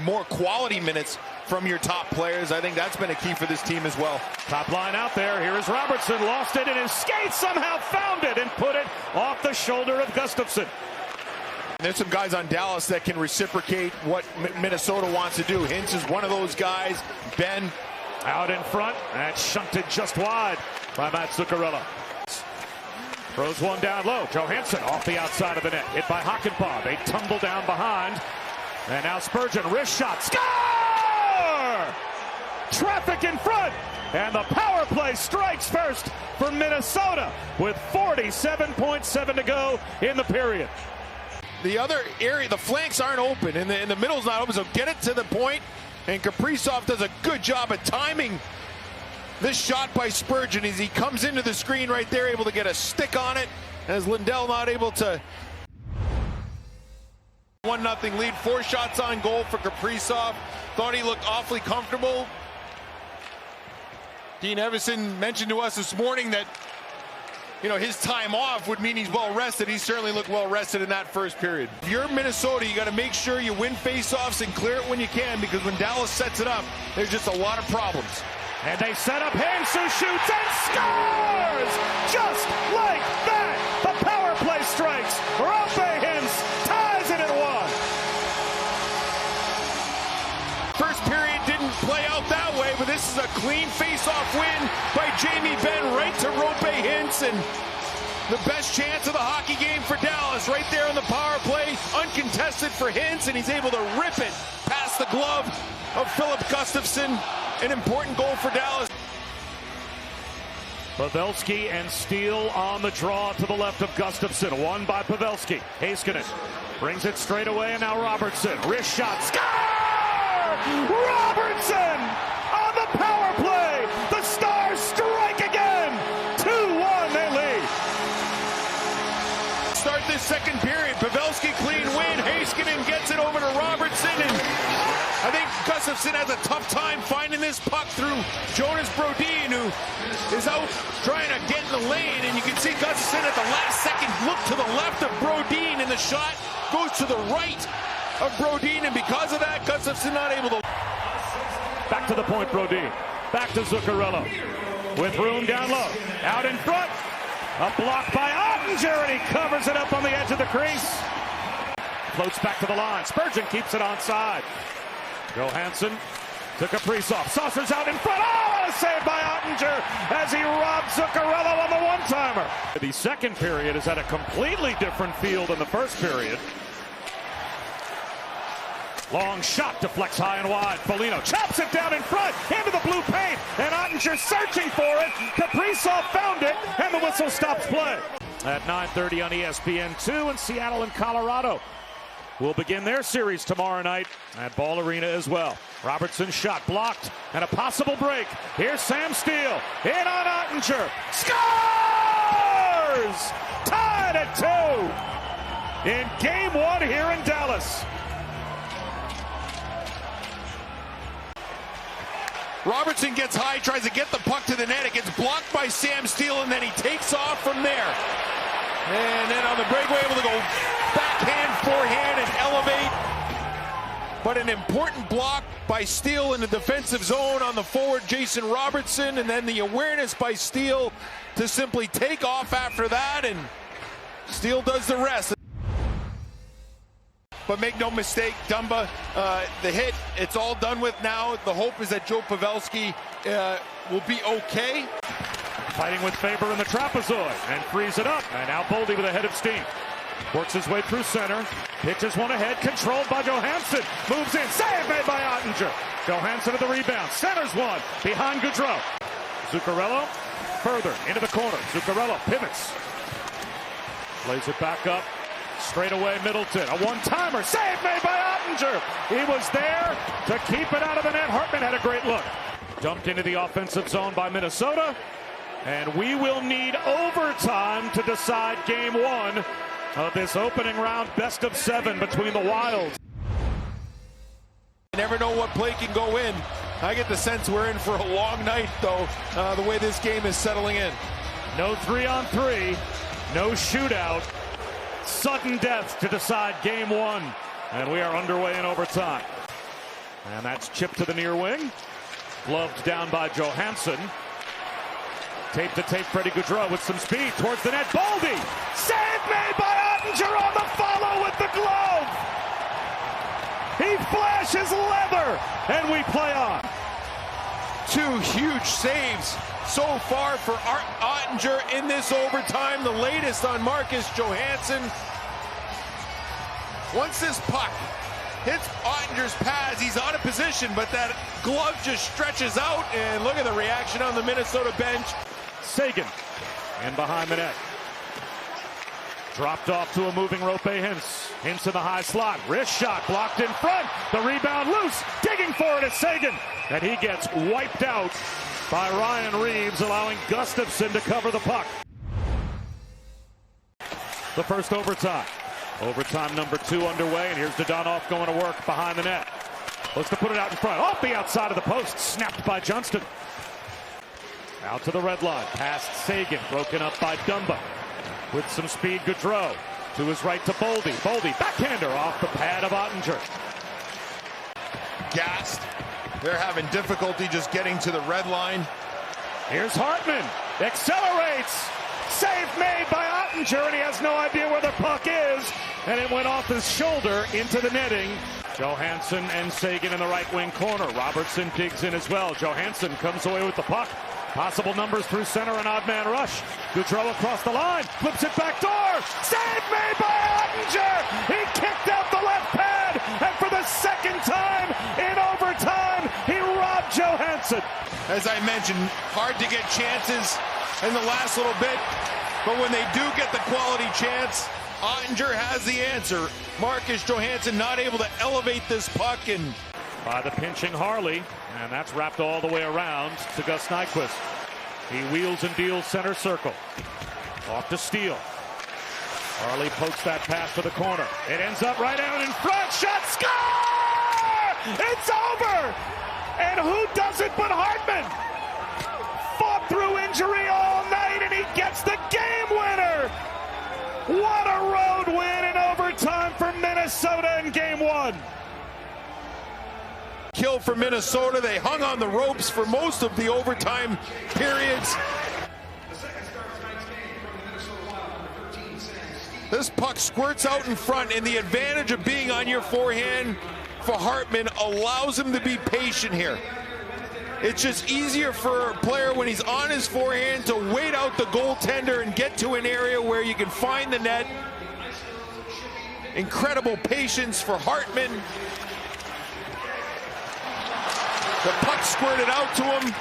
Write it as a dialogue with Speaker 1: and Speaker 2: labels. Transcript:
Speaker 1: more quality minutes from your top players. I think that's been a key for this team as well.
Speaker 2: Top line out there. Here is Robertson. Lost it in his skates. Somehow found it and put it off the shoulder of Gustavsson.
Speaker 1: There's some guys on Dallas that can reciprocate what Minnesota wants to do. Hintz is one of those guys. Ben
Speaker 2: out in front. That's shunted just wide by Matt Zuccarello. Throws one down low. Johansson off the outside of the net. Hit by Hakanpää. They tumble down behind. And now Spurgeon. Wrist shot. Score! Traffic in front. And the power play strikes first for Minnesota with 47.7 to go in the period.
Speaker 1: The other area, the flanks aren't open, and the middle's not open, so get it to the point. And Kaprizov does a good job at timing this shot by Spurgeon as he comes into the screen right there, able to get a stick on it, as Lindell not able to. 1-0 lead, 4 shots on goal for Kaprizov. Thought he looked awfully comfortable. Dean Evison mentioned to us this morning that, you know, his time off would mean he's well rested. He certainly looked well rested in that first period. If you're Minnesota, you got to make sure you win faceoffs and clear it when you can, because when Dallas sets it up, there's just a lot of problems.
Speaker 2: And they set up Hintz, who shoots and scores! Just like that! The power play strikes. Hintz ties it at 1.
Speaker 1: First period didn't play out that way, but this is a clean face-off win by Jamie Benn right to Hintz, and the best chance of the hockey game for Dallas right there on the power play, uncontested for Hintz, and he's able to rip it past the glove of Filip Gustavsson. An important goal for Dallas.
Speaker 2: Pavelski and Steele on the draw to the left of Gustavsson. Won by Pavelski. Heiskanen brings it straight away, and now Robertson. Wrist shot. Score! Robertson on the power play. The Stars strike again. 2-1, they lead.
Speaker 1: Start this second period. Pavelski clean win. Heiskanen gets it over to Robertson, and I think Gustavsson has a tough time finding this puck through Jonas Brodin, who is out trying to get in the lane, and you can see Gustavsson at the last second look to the left of Brodin, and the shot goes to the right of Brodin, and because of that, Gustavsson not able to.
Speaker 2: Back to the point, Brodin. Back to Zuccarello. With room down low. Out in front. A block by Ottinger, and he covers it up on the edge of the crease. Floats back to the line. Spurgeon keeps it onside. Johansson to Kaprizov. Saucers out in front. Oh, what a save by Ottinger as he robbed Zuccarello on the one-timer. The second period is at a completely different feel than the first period. Long shot deflects high and wide. Foligno chops it down in front into the blue paint, and Ottinger searching for it. Kaprizov found it, and the whistle stops play. At 9:30 on ESPN2, and Seattle and Colorado will begin their series tomorrow night at Ball Arena as well. Robertson's shot blocked, and a possible break. Here's Sam Steele in on Ottinger. Scores! Tied at 2 in Game 1 here in Dallas.
Speaker 1: Robertson gets high, tries to get the puck to the net. It gets blocked by Sam Steele, and then he takes off from there. And then on the breakaway, able to go backhand, forehand, and elevate. But an important block by Steele in the defensive zone on the forward, Jason Robertson. And then the awareness by Steele to simply take off after that. And Steele does the rest. But make no mistake, Dumba, the hit, it's all done with now. The hope is that Joe Pavelski will be okay.
Speaker 2: Fighting with Faber in the trapezoid and frees it up. And now Boldy with a head of steam. Works his way through center. Pitches one ahead, controlled by Johansson. Moves in, save made by Ottinger. Johansson to the rebound, centers one, behind Gaudreau. Zuccarello, further into the corner. Zuccarello pivots. Plays it back up. Straight away, Middleton. A one-timer. Save made by Ottinger. He was there to keep it out of the net. Hartman had a great look. Dumped into the offensive zone by Minnesota. And we will need overtime to decide Game 1 of this opening round best of 7 between the Wilds.
Speaker 1: You never know what play can go in. I get the sense we're in for a long night, though, the way this game is settling in.
Speaker 2: No 3-on-3. No shootout. Sudden death to decide Game 1, and we are underway in overtime. And that's chipped to the near wing. Gloved down by Johansson. Tape to tape, Freddie Gaudreau with some speed towards the net. Boldy! Save made by Ottinger on the follow with the glove! He flashes leather, and we play on.
Speaker 1: Two huge saves so far for Ottinger in this overtime. The latest on Marcus Johansson. Once this puck hits Ottinger's pads, he's out of position, but that glove just stretches out, and look at the reaction on the Minnesota bench.
Speaker 2: Seguin in behind the net. Dropped off to a moving Rope Hintz. Hintz in the high slot. Wrist shot blocked in front. The rebound loose. Digging for it is Seguin. And he gets wiped out by Ryan Reeves, allowing Gustavsson to cover the puck. The first overtime. Overtime number 2 underway, and here's Dadonov going to work behind the net. Looks to put it out in front. Off the outside of the post. Snapped by Johnston. Out to the red line. Past Seguin. Broken up by Dumba. With some speed, Gaudreau. To his right to Boldy. Boldy, backhander off the pad of Ottinger.
Speaker 1: Gassed. They're having difficulty just getting to the red line.
Speaker 2: Here's Hartman. Accelerates. Save made by Ottinger, and he has no idea where the puck is. And it went off his shoulder into the netting. Johansson and Seguin in the right wing corner. Robertson digs in as well. Johansson comes away with the puck. Possible numbers through center, an odd man rush. Gaudreau across the line, flips it back door. Save made by Ottinger. He kicked out the left pad, and for the second time in overtime, he robbed Johansson.
Speaker 1: As I mentioned, hard to get chances in the last little bit, but when they do get the quality chance, Ottinger has the answer. Marcus Johansson not able to elevate this puck, and
Speaker 2: by the pinching Harley, and that's wrapped all the way around to Gus Nyquist. He wheels and deals center circle. Off to Steele. Harley pokes that pass to the corner. It ends up right out in front. Shot, score! It's over! And who does it but Hartman? Fought through injury all night, and he gets the game winner! What a road win in overtime for Minnesota in Game 1.
Speaker 1: Kill for Minnesota. They hung on the ropes for most of the overtime periods. This puck squirts out in front, and the advantage of being on your forehand for Hartman allows him to be patient here. It's just easier for a player when he's on his forehand to wait out the goaltender and get to an area where you can find the net. Incredible patience for Hartman. The puck squirted out to him.